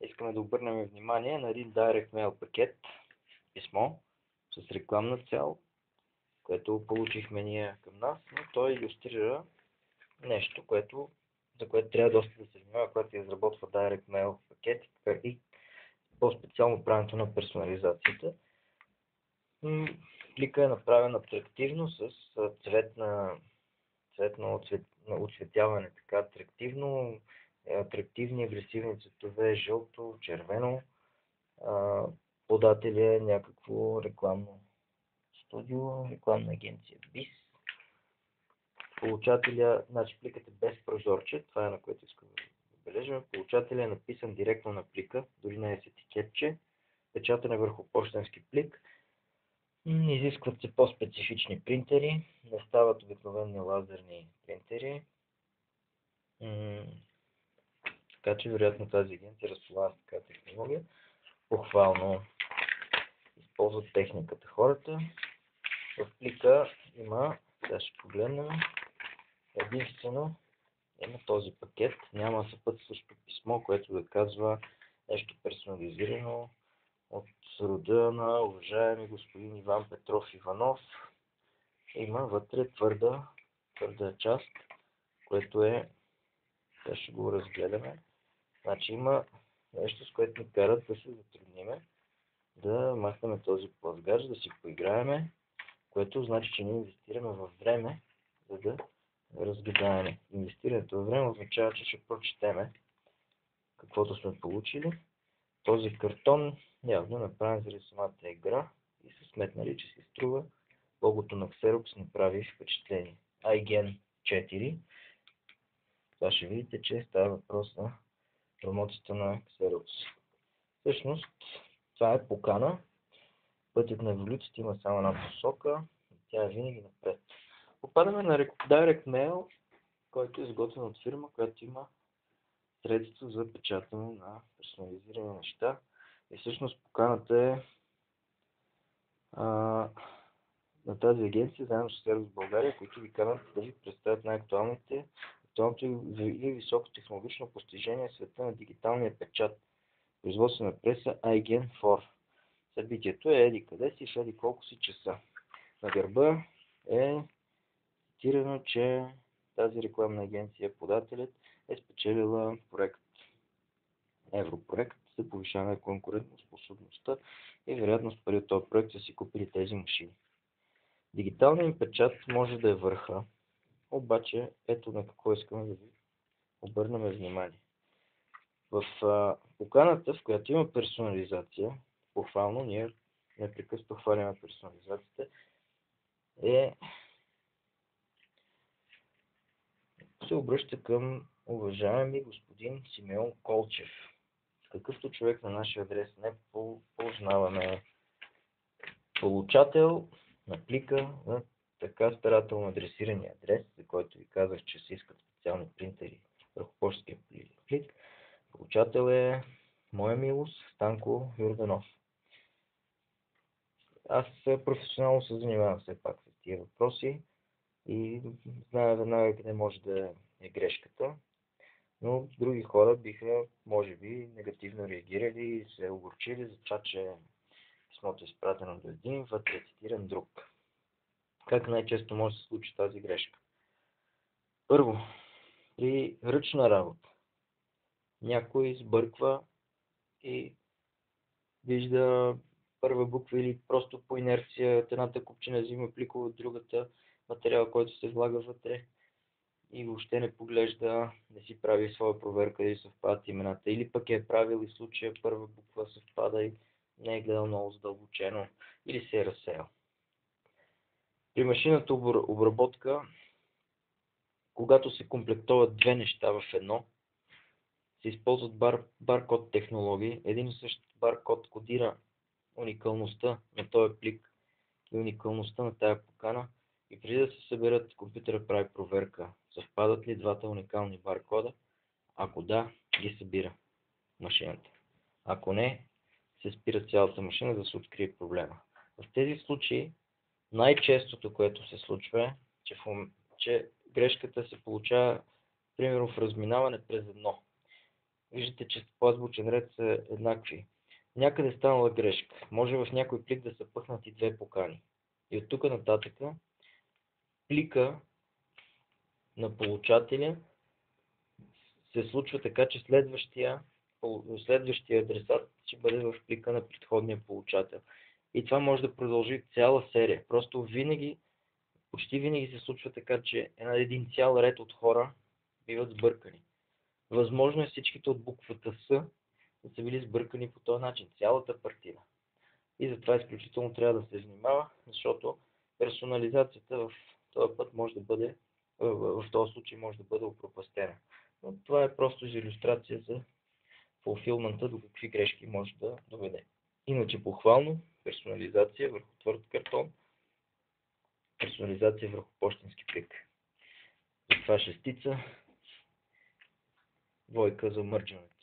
искаме да обърнем внимание на един Direct Mail пакет, писмо с рекламна цел, което получихме ние към нас, но той илюстрира нещо, за което трябва доста да се внимава, когато се изработва Direct Mail пакет и по-специално правенето на персонализацията. Плика е направен атрактивно с цветно оцветяване, така атрактивни агресивни цветове, жълто, червено. Подателя е някакво рекламно студио, рекламна агенция BIS. Получателя, значи пликът е без прозорче, това е на което искам да отбележим. Получателя е написан директно на плика, дори не е с етикетче. Печатане върху пощенски плик. Изискват се по-специфични принтери, не стават обикновени лазерни принтери. Така че вероятно тази агенция разполага с такава технология. Похвално използват техниката хората. В плика има, сега ще погледнем, единствено има този пакет, няма съпътстващо писмо, което да казва нещо персонализирано от рода на уважаеми господин Иван Петров Иванов. Има вътре твърда част, което е, сега ще го разгледаме. Значи има нещо, с което ни карат да се затрудниме, да махнем този плазгач, да си поиграеме, което значи, че ние инвестираме във време, за да разгадаеме. Инвестирането във време означава, че ще прочетеме каквото сме получили. Този картон явно е направен заради самата игра и са сметнали, че си струва. Логото на Xerox не прави впечатление. IGN 4. Това ще видите, че става въпрос на промоцията на Xerox. Всъщност, това е покана. Пътят на еволюцията има само една посока и тя е винаги напред. Попадаме на Direct Mail, който е изготвен от фирма, която има средства за печатане на персонализирани неща. И всъщност поканата е на тази агенция, заедно с Сервис България, които ви канат да ви представят най-актуалното и високотехнологично постижение в света на дигиталния печат. Производствена преса IGN 4. Събитието е еди къде си, в еди колко си часа. На гърба е цитирано, че тази рекламна агенция, подателят, е спечелила европроект за повишаване на конкурентоспособността и вероятно с пари от този проект са си купили тези машини. Дигиталният им печат може да е върха, обаче ето на какво искаме да ви обърнем внимание. В поканата, в която има персонализация, похвално, ние непрекъснато хваляме персонализацията, се обръща към уважаеми господин Симеон Колчев. Какъвто човек на нашия адрес не познаваме. Получател на плика на така старателно адресирания адрес, за който ви казах, че се искат специални принтери върху пощенския плик. Получател е моя милост Станко Йорданов. Аз професионално се занимавам все пак с тия въпроси и зная веднага къде може да е грешката, но други хора биха, може би, негативно реагирали и се огорчили за това, че писмото е изпратено до един, вътре е цитиран друг. Как най-често може да се случи тази грешка? Първо, при ръчна работа някой сбърква и вижда първа буква или просто по инерция от едната купчина взима пликове от другата, материал, който се влага вътре и въобще не поглежда, не си прави своя проверка дали съвпадат имената. Или пък е правил и случая първа буква съвпада и не е гледал много задълбочено или се е разсеял. При машинната обработка, когато се комплектуват две неща в едно, се използват баркод технологии. Един и същ баркод кодира уникалността на този плик и уникалността на тая покана. И преди да се съберат, компютъра прави проверка. Съвпадат ли двата уникални баркода? Ако да, ги събира машината. Ако не, се спира цялата машина, да се открие проблема. В тези случаи най-честото, което се случва е, че грешката се получава примерно в разминаване през едно. виждате, че по азбучен ред са еднакви. Някъде станала грешка. Може в някой плик да са пъхнати две покани. И от тук нататък плика на получателя се случва така, че следващия адресат ще бъде в плика на предходния получател. И това може да продължи цяла серия. Просто почти винаги се случва така, че един цял ред от хора биват сбъркани. Възможно е всичките от буквата С да са били сбъркани по този начин, цялата партида. И затова изключително трябва да се внимава, защото персонализацията в този път може да бъде, в този случай може да бъде опропастена. Но това е просто за илюстрация за фулфилмента до какви грешки може да доведе. Иначе похвално, персонализация върху твърд картон, персонализация върху пощенски плик. Това шестица, двойка за мърджането.